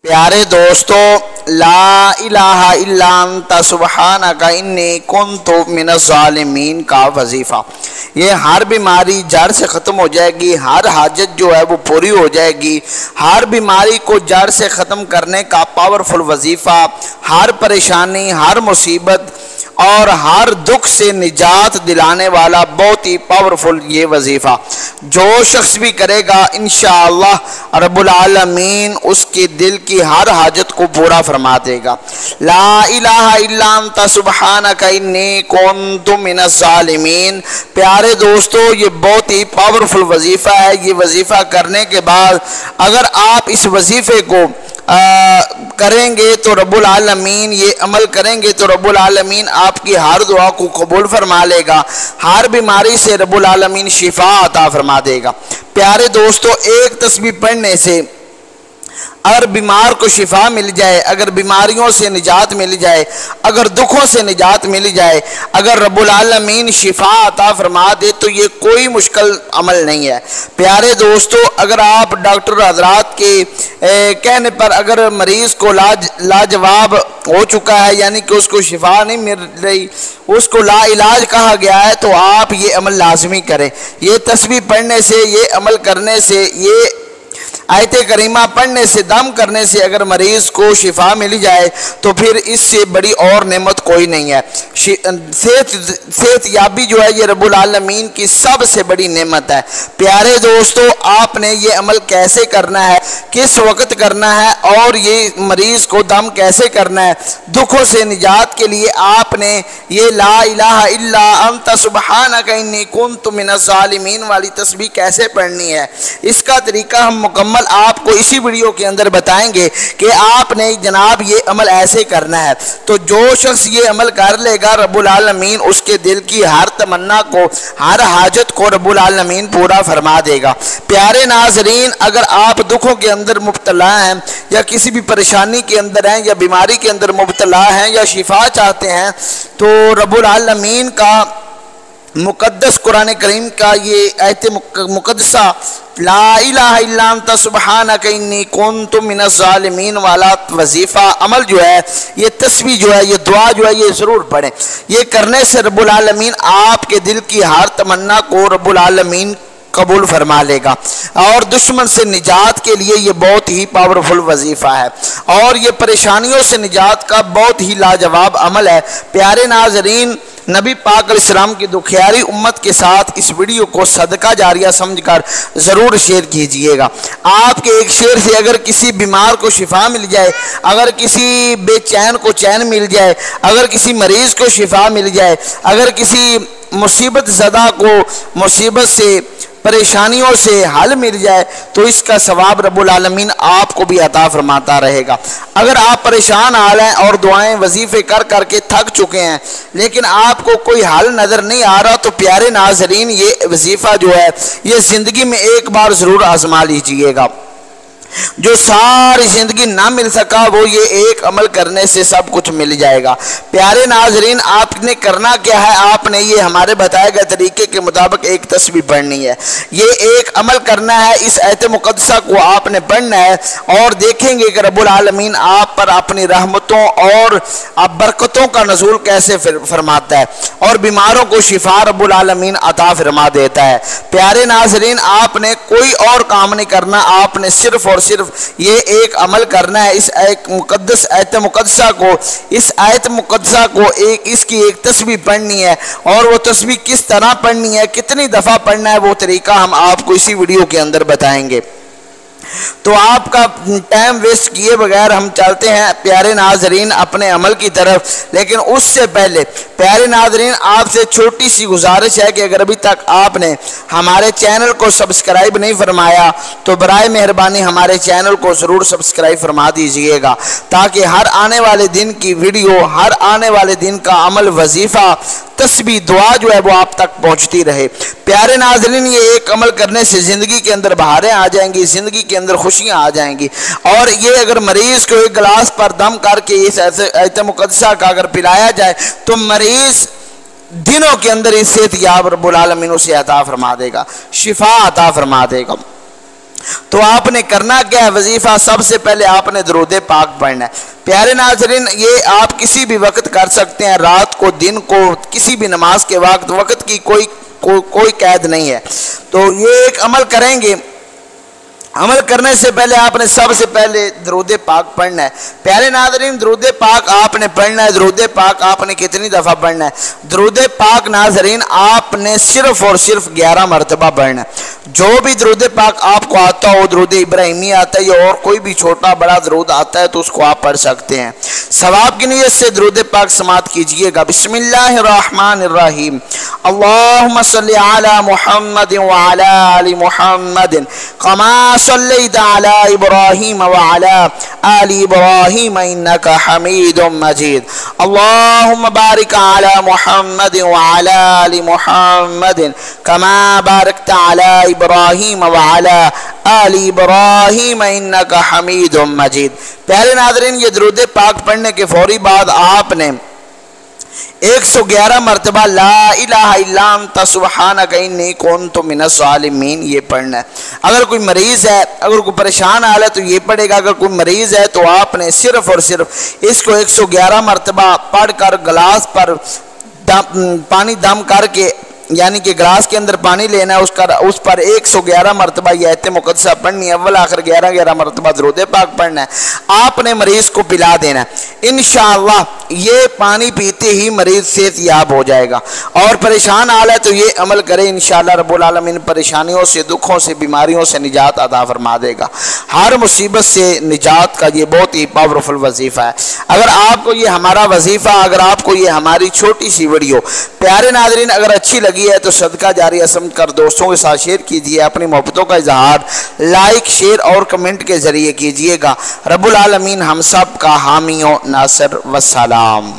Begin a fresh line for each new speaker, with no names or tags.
प्यारे दोस्तों, ला इलाहा इल्ला अंता सुब्हानका इन्नी कुन्तु मिनज़ ज़ालिमीन का वजीफ़ा, ये हर बीमारी जड़ से ख़त्म हो जाएगी, हर हाजत जो है वो पूरी हो जाएगी। हर बीमारी को जड़ से ख़त्म करने का पावरफुल वजीफ़ा, हर परेशानी, हर मुसीबत और हर दुख से निजात दिलाने वाला बहुत ही पावरफुल ये वजीफ़ा जो शख्स भी करेगा इंशाअल्लाह रब्बुल आलमीन उसके दिल की हर हाजत को पूरा फरमा देगा। ला इलाहा इल्ला अंता सुब्हानका इन्नी कुन्तु मिनज़ ज़ालिमीन। प्यारे दोस्तों, ये बहुत ही पावरफुल वजीफ़ा है। ये वजीफ़ा करने के बाद अगर आप इस वजीफ़े को करेंगे तो रब्बुल आलमीन, ये अमल करेंगे तो रब्बुल आलमीन आपकी हर दुआ को कबूल फरमा लेगा, हर बीमारी से रब्बुल आलमीन शिफा अता फरमा देगा। प्यारे दोस्तों, एक तस्बीह पढ़ने से अगर बीमार को शिफा मिल जाए, अगर बीमारियों से निजात मिल जाए, अगर दुखों से निजात मिल जाए, अगर रब्बुल आलमीन शिफा अता फरमा दे तो ये कोई मुश्किल अमल नहीं है। प्यारे दोस्तों, अगर आप डॉक्टर हजरात के कहने पर अगर मरीज़ को लाजवाब हो चुका है, यानी कि उसको शिफा नहीं मिल रही, उसको ला इलाज कहा गया है, तो आप ये अमल लाजमी करें। ये तस्बीह पढ़ने से, ये अमल करने से, ये आयत करीमा पढ़ने से, दम करने से अगर मरीज़ को शिफा मिल जाए तो फिर इससे बड़ी और नेमत कोई नहीं है। सेहत याबी जो है ये रब्बुल आलमीन की सबसे बड़ी नेमत है। प्यारे दोस्तों, आपने ये अमल कैसे करना है, किस वक्त करना है और ये मरीज़ को दम कैसे करना है, दुखों से निजात के लिए आपने ये ला इलाहा इल्ला अंता सुब्हानका इन्नी कुन्तु मिनज़ ज़ालिमीन वाली तस्बीह कैसे पढ़नी है, इसका तरीका हम मुकम्मल आपको इसी वीडियो के अंदर बताएंगे कि आपने जनाब ये अमल ऐसे करना है। तो जो शख्स ये अमल कर लेगा रब्बुल आलमीन उसके दिल की हर तमन्ना को, हर हाजत को रब्बुल आलमीन पूरा फरमा देगा। प्यारे नाजरीन, अगर आप दुखों के अंदर मुब्तला हैं या किसी भी परेशानी के अंदर हैं या बीमारी के अंदर मुब्तला हैं या शिफा चाहते हैं तो रब्बुल आलमीन का मुकद्दस कुरान करीम का ये आयत मुकद्दसा ला इलाहा इल्ला अंता सुब्हानका इन्नी कुन्तु मिनज़ ज़ालिमीन वाला वजीफ़ा अमल जो है, ये तस्बीह जो है, ये दुआ जो है, ये ज़रूर पढ़ें। ये करने से रब्बुल आलमीन आपके दिल की हर तमन्ना को रब्बुल आलमीन कबूल फरमा लेगा और दुश्मन से निजात के लिए ये बहुत ही पावरफुल वजीफ़ा है और ये परेशानियों से निजात का बहुत ही लाजवाब अमल है। प्यारे नाजरीन, नबी पाक अलैहिस्सलाम की दुखियारी उम्मत के साथ इस वीडियो को सदका जारिया समझकर ज़रूर शेयर कीजिएगा। आपके एक शेयर से अगर किसी बीमार को शिफा मिल जाए, अगर किसी बेचैन को चैन मिल जाए, अगर किसी मरीज़ को शिफा मिल जाए, अगर किसी मुसीबत ज़दा को मुसीबत से, परेशानियों से हल मिल जाए तो इसका सवाब रब्बुल आलमीन आपको भी अता फरमाता रहेगा। अगर आप परेशान हाल हैं और दुआएं वजीफ़े कर करके थक चुके हैं लेकिन आपको कोई हल नज़र नहीं आ रहा तो प्यारे नाजरीन, ये वजीफ़ा जो है ये ज़िंदगी में एक बार ज़रूर आजमा लीजिएगा। जो सारी ज़िंदगी ना मिल सका वो ये एक अमल करने से सब कुछ मिल जाएगा। प्यारे नाजरीन, आपने करना क्या है, आपने ये हमारे बताए गए तरीके के मुताबिक एक तस्बीह पढ़नी है, ये एक अमल करना है, इस आयत मुकद्दसा को आपने पढ़ना है और देखेंगे कि रब्बुल आलमीन आप पर अपनी रहमतों और बरकतों का नज़ूल कैसे फरमाता है और बीमारों को शिफा रब्बुल आलमीन अता फरमा देता है। प्यारे नाजरीन, आपने कोई और काम नहीं करना, आपने सिर्फ और सिर्फ ये एक अमल करना है। इस आयत मुकद्दसा को, इस आयत मुकद्दसा को इसकी एक तस्बीह पढ़नी है और वो तस्बीह किस तरह पढ़नी है, कितनी दफ़ा पढ़ना है, वो तरीका हम आपको इसी वीडियो के अंदर बताएंगे। तो आपका टाइम वेस्ट किए बगैर हम चलते हैं प्यारे नाजरीन अपने अमल की तरफ। लेकिन उससे पहले प्यारे नाजरीन, आपसे छोटी सी गुजारिश है कि अगर अभी तक आपने हमारे चैनल को सब्सक्राइब नहीं फरमाया तो बराए मेहरबानी हमारे चैनल को ज़रूर सब्सक्राइब फरमा दीजिएगा ताकि हर आने वाले दिन की वीडियो, हर आने वाले दिन का अमल, वजीफ़ा, तस्बीह, दुआ जो है वो आप तक पहुँचती रहे। प्यारे नाजरीन, ये एक अमल करने से ज़िंदगी के अंदर बहारें आ जाएंगी, ज़िंदगी के अंदर खुशियाँ आ जाएंगी और ये अगर मरीज़ को एक गिलास पर दम करके इस आयत मुकद्दसा का अगर पिलाया जाए तो मरीज़ दिनों के अंदर इस सेहत याब रब्बुल आलमीन उसे अता फरमा देगा, शिफा अता फरमा देगा। तो आपने करना क्या है, वजीफ़ा सबसे पहले आपने दरूद पाक पढ़ना है। प्यारे नाज़रीन, ये आप किसी भी वक्त कर सकते हैं, रात को, दिन को, किसी भी नमाज के वक्त की कोई कैद नहीं है। तो ये एक अमल करेंगे। अमल करने से पहले आपने सबसे पहले दरूद पाक पढ़ना है। प्यारे नाज़रीन, दरूद पाक आपने पढ़ना है। दरूद पाक आपने कितनी दफ़ा पढ़ना है? दरूद पाक नाज़रीन आपने सिर्फ और सिर्फ 11 मरतबा पढ़ना है। जो भी दरूद पाक आपको आता हो, दरूद इब्राहिमी आता है या और कोई भी छोटा बड़ा दरूद आता है तो उसको आप पढ़ सकते हैं। सवाब की नीयत से दरूद पाक समात कीजिएगा। बिस्मिल्लाहिर्रहमानिर्रहीम। अल्लाहुम्मा सल्लि अला मुहम्मद व अला आलि मुहम्मद कमा सल्लैता अला इब्राहीम व अला आलि इब्राहीम इन्नका हमीदुम मजीद। अल्लाहुम्मा बारिक अला मुहम्मद व अला आलि मुहम्मद कमा बारकता अला इब्राहीम व अला आलि इब्राहीम इन्नका हमीदुम मजीद। प्यारे नाज़रीन, ये दरूद पाक पढ़ने के फौरी बाद आपने 111 मरतबा ला इलाहा इल्ला अंता सुब्हानका इन्नी कुन्तु मिनज़ ज़ालिमीन ये पढ़ना है। अगर कोई मरीज़ है, अगर कोई परेशान हाल है तो ये पढ़ेगा। अगर कोई मरीज़ है तो आपने सिर्फ और सिर्फ इसको 111 मरतबा पढ़कर गिलास पर पानी दम करके, यानी कि गिलास के अंदर पानी लेना है, उस पर 111 मरतबा ये आयत मुक़द्दसा पढ़नी है। अव्वल आखिर 11 मरतबा दरूद पाक पढ़ना है। आपने मरीज़ को पिला देना है। इंशाअल्लाह ये पानी पीते ही मरीज़ सेहतयाब हो जाएगा। और परेशान हाल है तो ये अमल करे, इंशाअल्लाह रब्बुल आलमीन परेशानियों से, दुखों से, बीमारियों से निजात अता फरमा देगा। हर मुसीबत से निजात का ये बहुत ही पावरफुल वजीफ़ा है। अगर आपको ये हमारा वजीफ़ा, अगर आपको ये हमारी छोटी सी वीडियो प्यारे नाज़रीन अगर अच्छी लगी है तो सदका जारिया समझ कर दोस्तों के साथ शेयर कीजिए। अपनी मोहब्बतों का इजहार लाइक, शेयर और कमेंट के जरिए कीजिएगा। रब्बुल आलमीन हम सब का हामी और नासिर। वस्सलाम।